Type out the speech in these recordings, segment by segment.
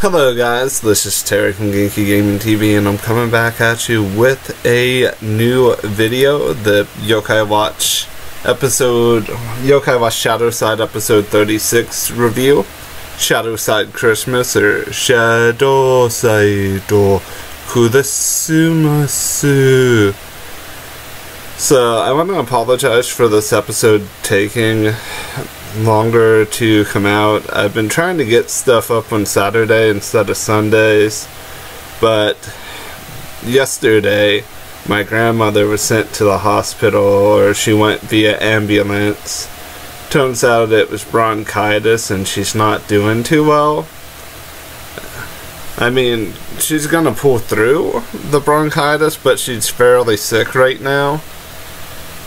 Hello guys, this is Terry from Genki Gaming TV, and I'm coming back at you with a new video, the Yokai Watch ShadowSide episode 36 review. ShadowSide Christmas, or ShadowSide o Kurisumasu. So I want to apologize for this episode taking longer to come out. I've been trying to get stuff up on Saturday instead of Sundays, but yesterday my grandmother was sent to the hospital, or she went via ambulance. Turns out it was bronchitis and she's not doing too well. I mean, she's gonna pull through the bronchitis, but she's fairly sick right now.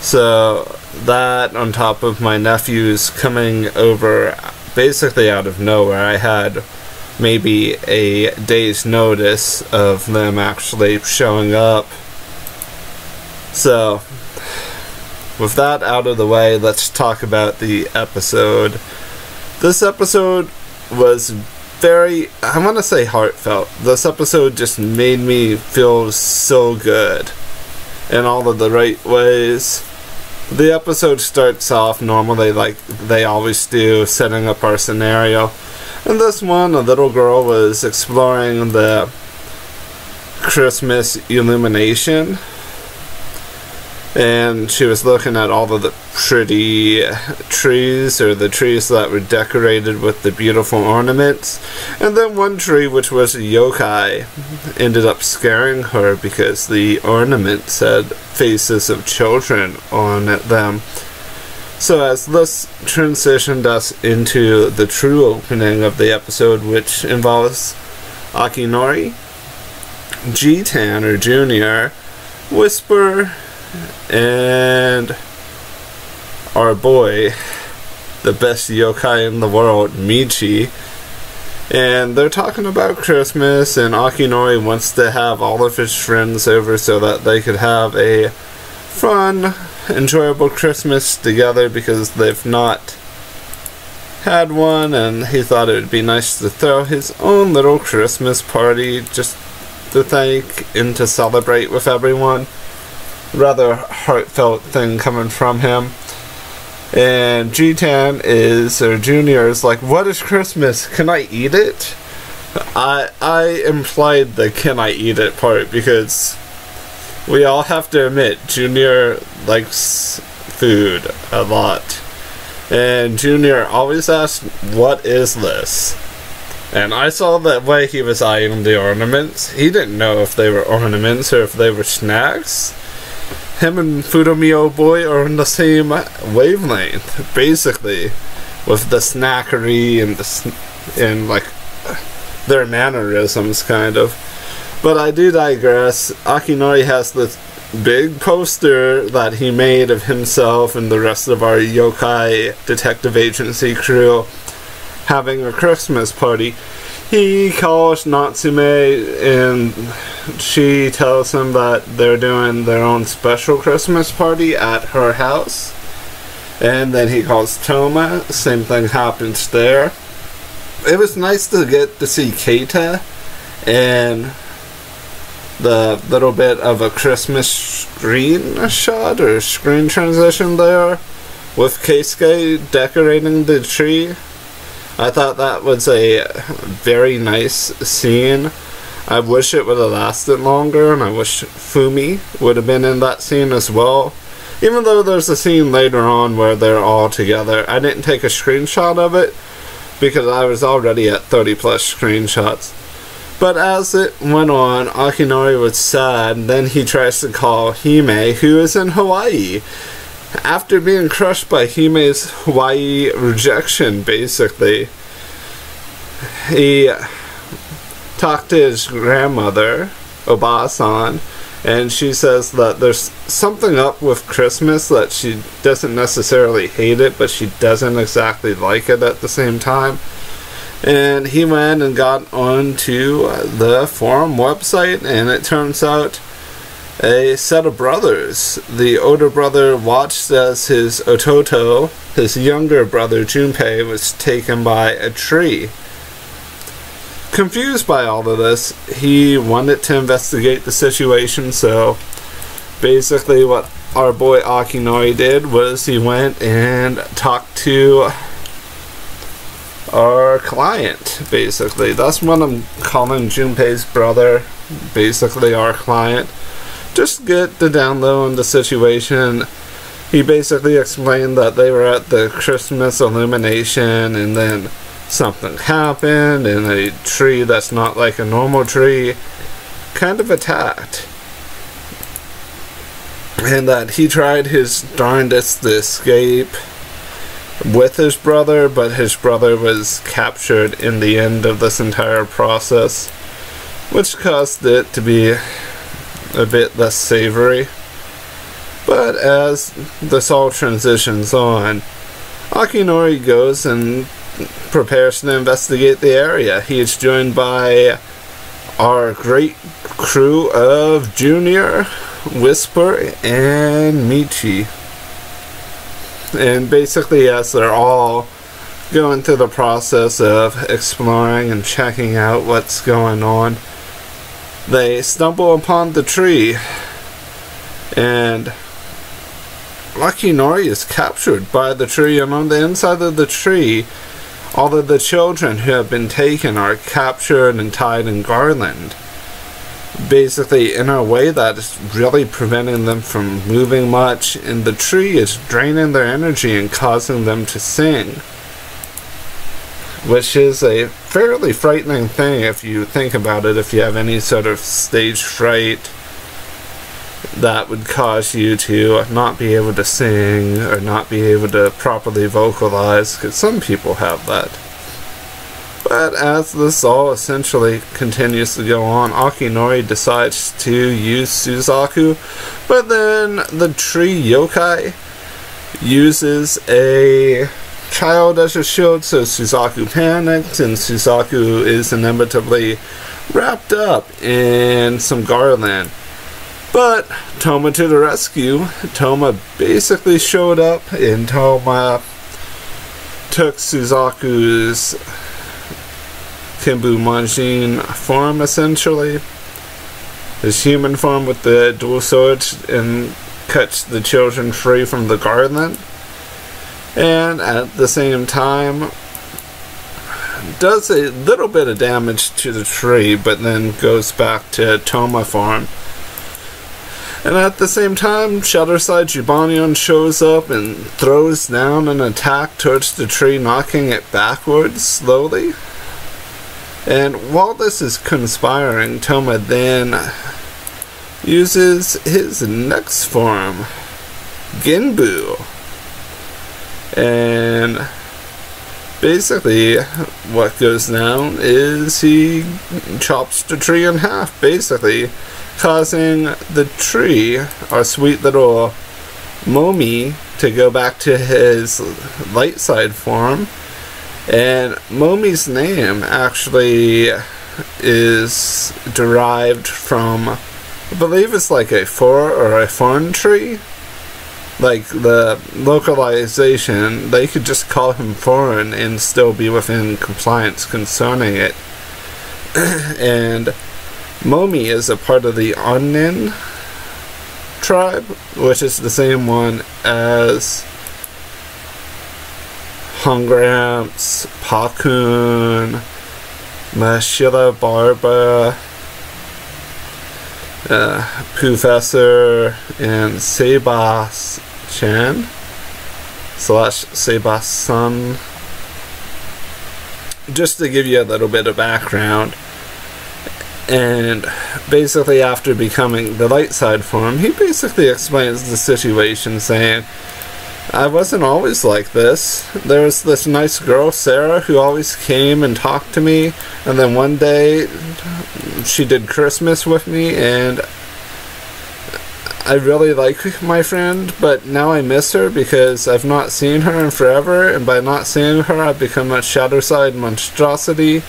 So that, on top of my nephews coming over basically out of nowhere, I had maybe a day's notice of them actually showing up. So with that out of the way, let's talk about the episode. This episode was very, I want to say, heartfelt. This episode just made me feel so good in all of the right ways. The episode starts off normally like they always do, setting up our scenario. In this one, a little girl was exploring the Christmas illumination, and she was looking at all of the pretty trees, or the trees that were decorated with the beautiful ornaments. And then one tree, which was a yokai, ended up scaring her because the ornament said faces of children on them. So as this transitioned us into the true opening of the episode, which involves Akinori, G-Tan, or Junior, Whisper, and our boy, the best yokai in the world, Michi. And they're talking about Christmas, and Akinori wants to have all of his friends over so that they could have a fun, enjoyable Christmas together, because they've not had one, and he thought it would be nice to throw his own little Christmas party just to thank and to celebrate with everyone. Rather heartfelt thing coming from him. And G-Tan or Junior is like, what is Christmas? Can I eat it? I implied the can I eat it part, because we all have to admit Junior likes food a lot. And Junior always asks, what is this? And I saw the way he was eyeing the ornaments. He didn't know if they were ornaments or if they were snacks. Him and Fudomio boy are on the same wavelength, basically, with the snackery and like their mannerisms, kind of. But I do digress. Akinori has this big poster that he made of himself and the rest of our yokai detective agency crew having a Christmas party. He calls Natsume, and she tells him that they're doing their own special Christmas party at her house. And then he calls Toma, same thing happens there. It was nice to get to see Keita and the little bit of a Christmas screen shot, or screen transition there, with Keisuke decorating the tree. I thought that was a very nice scene. I wish it would have lasted longer, and I wish Fumi would have been in that scene as well. Even though there's a scene later on where they're all together. I didn't take a screenshot of it because I was already at 30 plus screenshots. But as it went on, Akinori was sad, and then he tries to call Hime, who is in Hawaii. After being crushed by Hime's Hawaii rejection, basically, he talked to his grandmother, Oba-san, and she says that there's something up with Christmas, that she doesn't necessarily hate it, but she doesn't exactly like it at the same time. And he went and got onto the forum website, and it turns out a set of brothers. The older brother watched as his Ototo, his younger brother Junpei, was taken by a tree. confused by all of this, he wanted to investigate the situation, so basically what our boy Akinori did was he went and talked to our client, basically. That's what I'm calling Junpei's brother, basically our client. Just get the down low on the situation. He basically explained that they were at the Christmas illumination and then something happened and a tree that's not like a normal tree kind of attacked. And that he tried his darndest to escape with his brother, but his brother was captured in the end of this entire process, which caused it to be a bit less savory. But as this all transitions on, Akinori goes and prepares to investigate the area. He is joined by our great crew of Junior, Whisper, and Michi. And basically, as they're all going through the process of exploring and checking out what's going on, they stumble upon the tree, and Akinori is captured by the tree, and on the inside of the tree, all of the children who have been taken are captured and tied in garland, basically in a way that is really preventing them from moving much, and the tree is draining their energy and causing them to sing, which is a fairly frightening thing if you think about it. If you have any sort of stage fright, that would cause you to not be able to sing or not be able to properly vocalize, because some people have that. But as this all essentially continues to go on, Akinori decides to use Suzaku, but then the tree yokai uses a child as a shield, so Suzaku panics, and Suzaku is inevitably wrapped up in some garland. But Toma to the rescue. Toma basically showed up, and Toma took Suzaku's Kenbu Manjin form, essentially. His human form with the dual swords, and cuts the children free from the garland. And at the same time, does a little bit of damage to the tree, but then goes back to Toma form. And at the same time, ShadowSide Jubanion shows up and throws down an attack towards the tree, knocking it backwards slowly. And while this is conspiring, Toma then uses his next form, Genbu. And basically what goes down is he chops the tree in half, basically causing the tree, our sweet little Momi, to go back to his light side form. And Momi's name actually is derived from, I believe it's like a fir or a fern tree. Like the localization, they could just call him foreign and still be within compliance concerning it. And Momi is a part of the Onin tribe, which is the same one as Hungramps, Pakun, Mashila Barba, Professor, and Sebas Chan / Sebas Sun. Just to give you a little bit of background. And basically after becoming the light side form, he basically explains the situation, saying, I wasn't always like this. There was this nice girl, Sarah, who always came and talked to me, and then one day she did Christmas with me, and I really like my friend, but now I miss her because I've not seen her in forever, and by not seeing her I've become a ShadowSide monstrosity.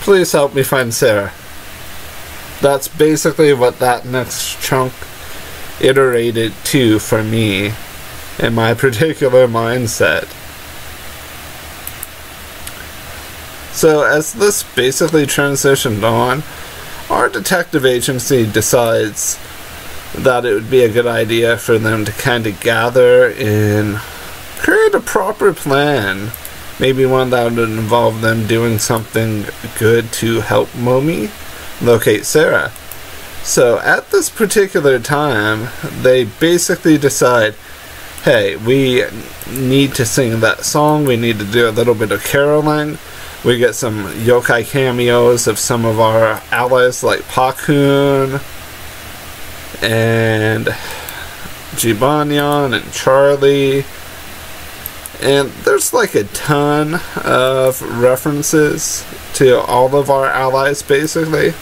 Please help me find Sarah. That's basically what that next chunk iterated to for me in my particular mindset. So as this basically transitioned on, our detective agency decides that it would be a good idea for them to kind of gather and create a proper plan. Maybe one that would involve them doing something good to help Momi locate Sarah. So at this particular time, they basically decide, hey, we need to sing that song, we need to do a little bit of caroling. We get some yokai cameos of some of our allies like Pakun and Jibanyan and Charlie. And there's like a ton of references to all of our allies basically,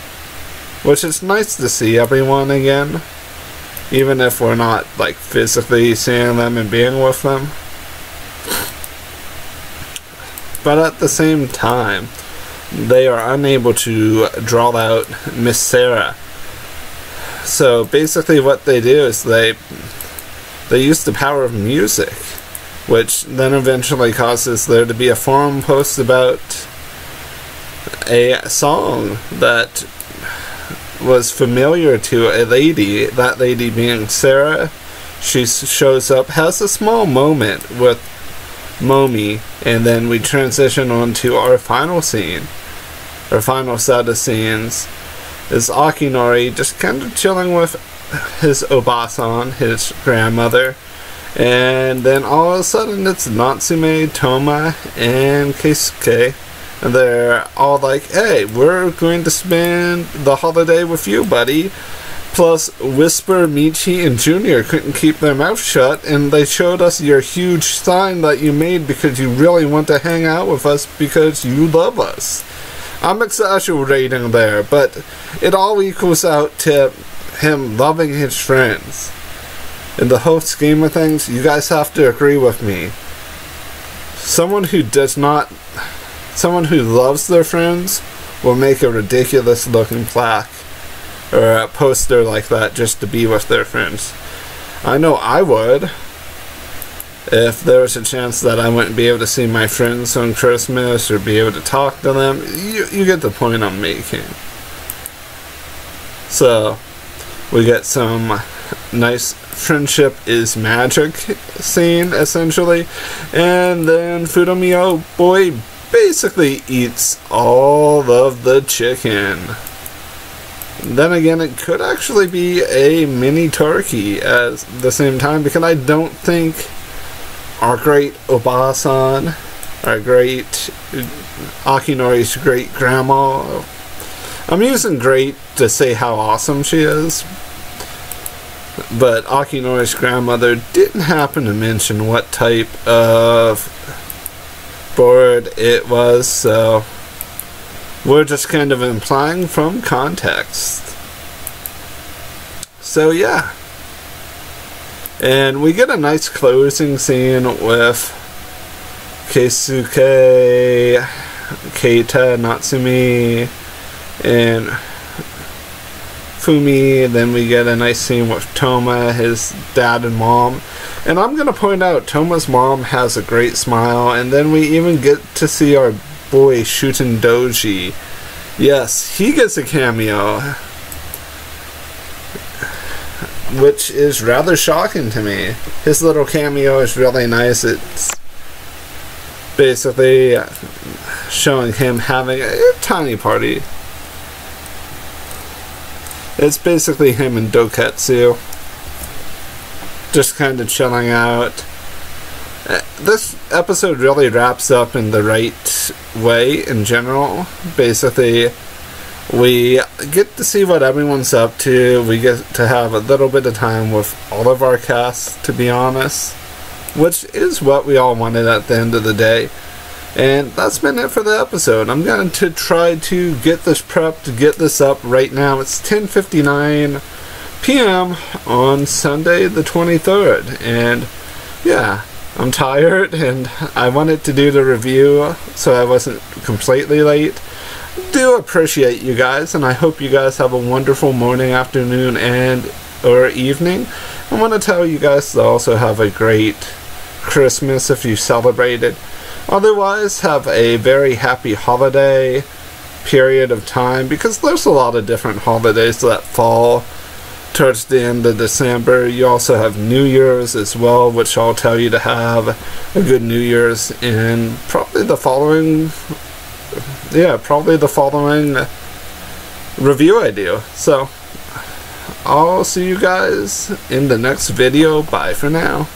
which is nice to see everyone again, even if we're not like physically seeing them and being with them. But at the same time, they are unable to draw out Miss Sarah. So basically what they do is they use the power of music, which then eventually causes there to be a forum post about a song that was familiar to a lady, that lady being Sarah. She shows up, has a small moment with Momi, and then we transition on to our final scene. Our final set of scenes is Akinori just kind of chilling with his Obasan, his grandmother, and then all of a sudden it's Natsume, Toma, and Keisuke, and they're all like, hey, we're going to spend the holiday with you, buddy. Plus, Whisper, Michi, and Junior couldn't keep their mouth shut, and they showed us your huge sign that you made because you really want to hang out with us because you love us. I'm exaggerating there, but it all equals out to him loving his friends. In the whole scheme of things, you guys have to agree with me. Someone who loves their friends will make a ridiculous looking plaque or a poster like that just to be with their friends. I know I would, if there was a chance that I wouldn't be able to see my friends on Christmas or be able to talk to them. You get the point I'm making. So we get some nice friendship is magic scene essentially, and then Fudomio boy basically eats all of the chicken. Then again, it could actually be a mini turkey at the same time, because I don't think our great Obasan, our great Akinori's great grandma, I'm using great to say how awesome she is, but Akinori's grandmother didn't happen to mention what type of bird it was, so we're just kind of implying from context. So yeah. And we get a nice closing scene with Keisuke, Keita, Natsume, and Fumi. Then we get a nice scene with Toma, his dad and mom. And I'm going to point out, Toma's mom has a great smile. And then we even get to see our boy Shuten Doji. Yes, he gets a cameo, which is rather shocking to me. His little cameo is really nice. It's basically showing him having a tiny party. It's basically him and Doketsu just kind of chilling out. This episode really wraps up in the right way in general. Basically, we get to see what everyone's up to. We get to have a little bit of time with all of our cast, to be honest, which is what we all wanted at the end of the day. And that's been it for the episode. I'm going to try to get this prepped, get this up right now. It's 10:59 p.m. on Sunday the 23rd. And yeah, I'm tired and I wanted to do the review so I wasn't completely late. Do appreciate you guys, and I hope you guys have a wonderful morning, afternoon, and or evening. I want to tell you guys to also have a great Christmas if you celebrate it. Otherwise, have a very happy holiday period of time, because there's a lot of different holidays that fall towards the end of December. You also have New Year's as well, which I'll tell you to have a good New Year's in probably the following review I do. So I'll see you guys in the next video. Bye for now.